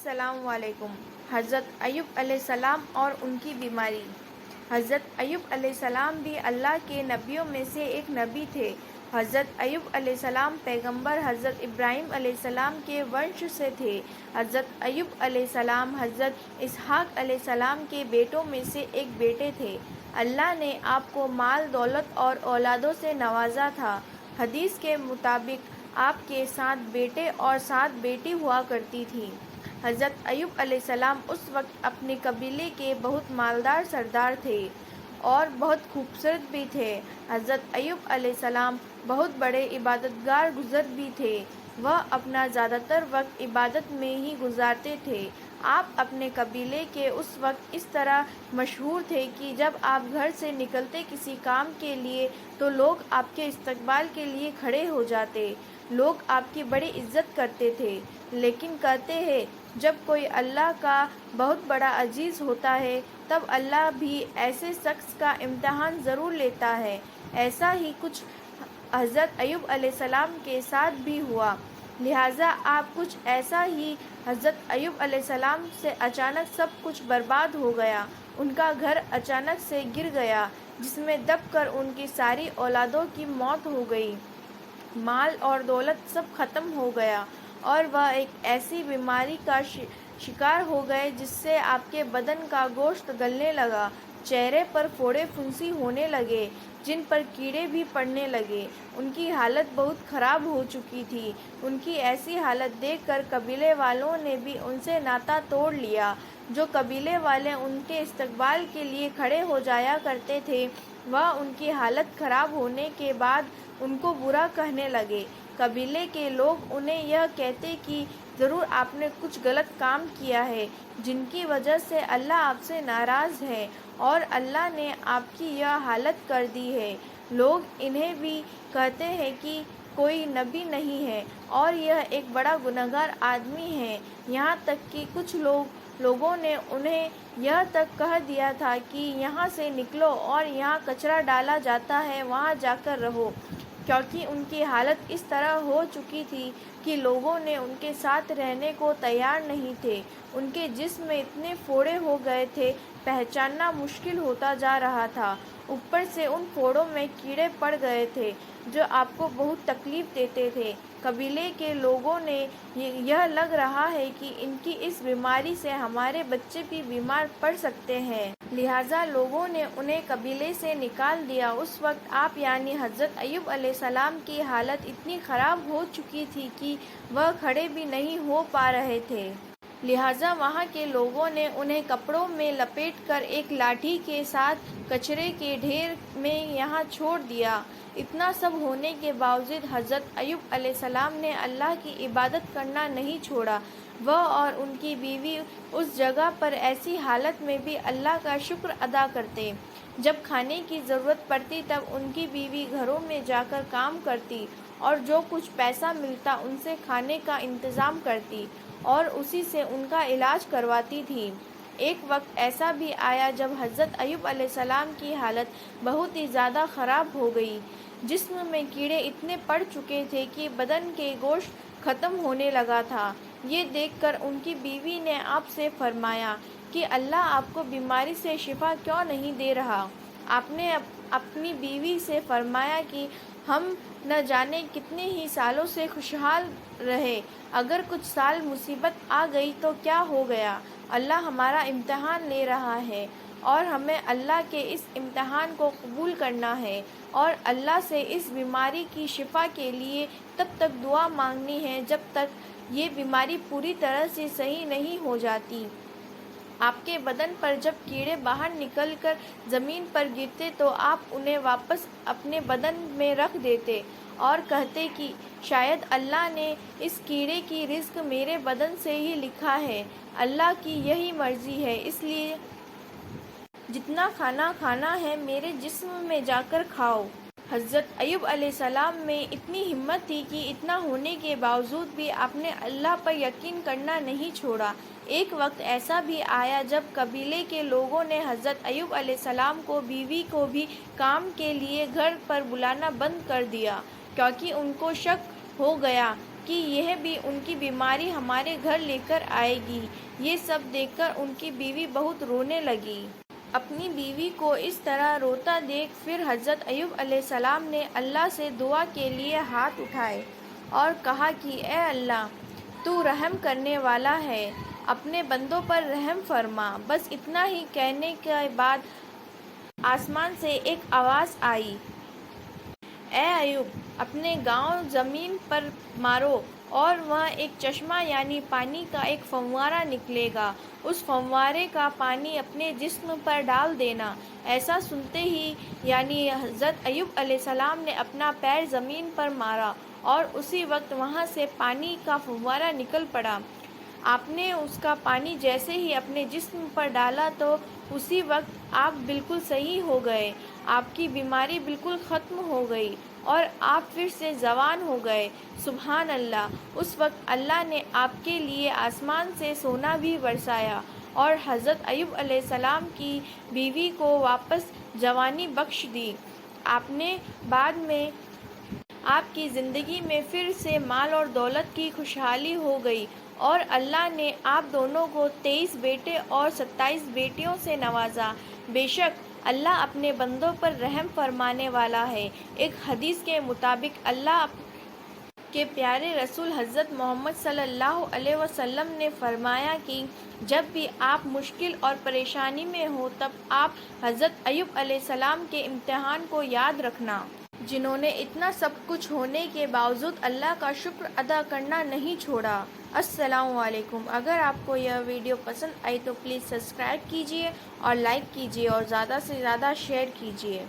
السلام علیکم۔ حضرت ایوب علیہ السلام اور ان کی بیماری۔ حضرت ایوب علیہ السلام بھی اللہ کے نبیوں میں سے ایک نبی تھے۔ حضرت ایوب علیہ السلام پیغمبر حضرت ابراہیم علیہ السلام کے ونش سے تھے۔ حضرت ایوب علیہ السلام حضرت اسحاق علیہ السلام کے بیٹوں میں سے ایک بیٹے تھے۔ اللہ نے آپ کو مال دولت اور اولادوں سے نوازا تھا۔ حدیث کے مطابق آپ کے 7 بیٹے اور 7 بیٹی ہوا کرتی تھیں۔ حضرت ایوب علیہ السلام اس وقت اپنے قبیلے کے بہت مالدار سردار تھے اور بہت خوبصورت بھی تھے۔ حضرت ایوب علیہ السلام بہت بڑے عبادتگار گزر بھی تھے۔ وہ اپنا زیادہ تر وقت عبادت میں ہی گزارتے تھے۔ آپ اپنے قبیلے کے اس وقت اس طرح مشہور تھے کہ جب آپ گھر سے نکلتے کسی کام کے لیے تو لوگ آپ کے استقبال کے لیے کھڑے ہو جاتے۔ لوگ آپ کی بڑی عزت کرتے تھے، لیکن کہتے ہیں جب کوئی اللہ کا بہت بڑا عزیز ہوتا ہے تب اللہ بھی ایسے شخص کا امتحان ضرور لیتا ہے۔ ایسا ہی کچھ حضرت ایوب علیہ السلام کے ساتھ بھی ہوا، لہٰذا آپ کچھ ایسا ہی حضرت ایوب علیہ السلام سے اچانک سب کچھ برباد ہو گیا۔ ان کا گھر اچانک سے گر گیا جس میں دب کر ان کی ساری اولادوں کی موت ہو گئی، مال اور دولت سب ختم ہو گیا، اور وہ ایک ایسی بیماری کا شکار ہو گئے جس سے آپ کے بدن کا گوشت گلنے لگا، چہرے پر پھوڑے پھنسی ہونے لگے، جن پر کیڑے بھی پڑنے لگے۔ ان کی حالت بہت خراب ہو چکی تھی۔ ان کی ایسی حالت دیکھ کر قبیلے والوں نے بھی ان سے ناطہ توڑ لیا۔ جو قبیلے والے ان کے استقبال کے لیے کھڑے ہو جایا کرتے تھے، وہ ان کی حالت خراب ہونے کے بعد ان کو برا کہنے لگے۔ قبیلے کے لوگ انہیں یہ کہتے کہ ضرور آپ نے کچھ غلط کام کیا ہے جن کی وجہ سے اللہ آپ سے ناراض ہے اور اللہ نے آپ کی یہ حالت کر دی ہے۔ لوگ انہیں بھی کہتے ہیں کہ کوئی نبی نہیں ہے اور یہ ایک بڑا گنہگار آدمی ہے، یہاں تک کہ کچھ لوگوں نے انہیں یہ تک کہہ دیا تھا کہ یہاں سے نکلو اور یہاں کچرا ڈالا جاتا ہے وہاں جا کر رہو، کیونکہ ان کی حالت اس طرح ہو چکی تھی کہ لوگوں نے ان کے ساتھ رہنے کو تیار نہیں تھے۔ ان کے جسم میں اتنے پھوڑے ہو گئے تھے، پہچاننا مشکل ہوتا جا رہا تھا۔ اوپر سے ان پھوڑوں میں کیڑے پڑ گئے تھے جو آپ کو بہت تکلیف دیتے تھے۔ قبیلے کے لوگوں نے یہ لگ رہا ہے کہ ان کی اس بیماری سے ہمارے بچے بھی بیمار پڑ سکتے ہیں، لہٰذا لوگوں نے انہیں قبیلے سے نکال دیا۔ اس وقت آپ یعنی حضرت ایوب علیہ السلام کی حالت اتنی خراب ہو چکی تھی کہ وہ کھڑے بھی نہیں ہو پا رہے تھے، لہٰذا وہاں کے لوگوں نے انہیں کپڑوں میں لپیٹ کر ایک لاٹھی کے ساتھ کچرے کے ڈھیر میں یہاں چھوڑ دیا۔ اتنا سب ہونے کے باوجود حضرت ایوب علیہ السلام نے اللہ کی عبادت کرنا نہیں چھوڑا۔ وہ اور ان کی بیوی اس جگہ پر ایسی حالت میں بھی اللہ کا شکر ادا کرتے۔ جب کھانے کی ضرورت پڑتی تب ان کی بیوی گھروں میں جا کر کام کرتی اور جو کچھ پیسہ ملتا ان سے کھانے کا انتظام کرتی اور اسی سے ان کا علاج کرواتی تھی۔ ایک وقت ایسا بھی آیا جب حضرت ایوب علیہ السلام کی حالت بہت ہی زیادہ خراب ہو گئی۔ جسم میں کیڑے اتنے پڑ چکے تھے کہ بدن کے گوشت ختم ہونے لگا تھا۔ یہ دیکھ کر ان کی بیوی نے آپ سے فرمایا کہ اللہ آپ کو بیماری سے شفا کیوں نہیں دے رہا؟ آپ نے اپنی بیوی سے فرمایا کہ ہم نہ جانے کتنے ہی سالوں سے خوشحال رہے، اگر کچھ سال مصیبت آ گئی تو کیا ہو گیا؟ اللہ ہمارا امتحان لے رہا ہے اور ہمیں اللہ کے اس امتحان کو قبول کرنا ہے اور اللہ سے اس بیماری کی شفا کے لیے تب تک دعا مانگنی ہے جب تک یہ بیماری پوری طرح سے صحیح نہیں ہو جاتی۔ آپ کے بدن پر جب کیڑے باہر نکل کر زمین پر گرتے تو آپ انہیں واپس اپنے بدن میں رکھ دیتے اور کہتے کہ شاید اللہ نے اس کیڑے کی رزق میرے بدن سے ہی لکھا ہے، اللہ کی یہی مرضی ہے، اس لیے جتنا کھانا کھانا ہے میرے جسم میں جا کر کھاؤ۔ حضرت ایوب علیہ السلام میں اتنی ہمت تھی کہ اتنا ہونے کے باوجود بھی آپ نے اللہ پر یقین کرنا نہیں چھوڑا۔ ایک وقت ایسا بھی آیا جب قبیلے کے لوگوں نے حضرت ایوب علیہ السلام کو بیوی کو بھی کام کے لیے گھر پر بلانا بند کر دیا، کیونکہ ان کو شک ہو گیا کہ یہ بھی ان کی بیماری ہمارے گھر لے کر آئے گی۔ یہ سب دیکھ کر ان کی بیوی بہت رونے لگی۔ اپنی بیوی کو اس طرح روتا دیکھ پھر حضرت ایوب علیہ السلام نے اللہ سے دعا کے لیے ہاتھ اٹھائے اور کہا کہ اے اللہ، تو رحم کرنے والا ہے، اپنے بندوں پر رحم فرما۔ بس اتنا ہی کہنے کے بعد آسمان سے ایک آواز آئی، اے ایوب، اپنے گاؤں زمین پر مارو اور وہاں ایک چشمہ یعنی پانی کا ایک فوارہ نکلے گا، اس فوارے کا پانی اپنے جسم پر ڈال دینا۔ ایسا سنتے ہی یعنی حضرت ایوب علیہ السلام نے اپنا پیر زمین پر مارا اور اسی وقت وہاں سے پانی کا فوارہ نکل پڑا۔ آپ نے اس کا پانی جیسے ہی اپنے جسم پر ڈالا تو اسی وقت آپ بالکل صحیح ہو گئے، آپ کی بیماری بالکل ختم ہو گئی اور آپ پھر سے جوان ہو گئے۔ سبحان اللہ! اس وقت اللہ نے آپ کے لیے آسمان سے سونا بھی برسایا اور حضرت ایوب علیہ السلام کی بیوی کو واپس جوانی بخش دی۔ آپ نے بعد میں آپ کی زندگی میں پھر سے مال اور دولت کی خوشحالی ہو گئی اور اللہ نے آپ دونوں کو 23 بیٹے اور 27 بیٹیوں سے نوازا۔ بے شک اللہ اپنے بندوں پر رحم فرمانے والا ہے۔ ایک حدیث کے مطابق اللہ کے پیارے رسول حضرت محمد صلی اللہ علیہ وسلم نے فرمایا کہ جب بھی آپ مشکل اور پریشانی میں ہو تب آپ حضرت ایوب علیہ السلام کے امتحان کو یاد رکھنا، جنہوں نے اتنا سب کچھ ہونے کے باوجود اللہ کا شکر ادا کرنا نہیں چھوڑا۔ السلام علیکم۔ اگر آپ کو یہ ویڈیو پسند آئی تو پلیز سبسکرائب کیجیے اور لائک کیجیے اور زیادہ سے زیادہ شیئر کیجیے۔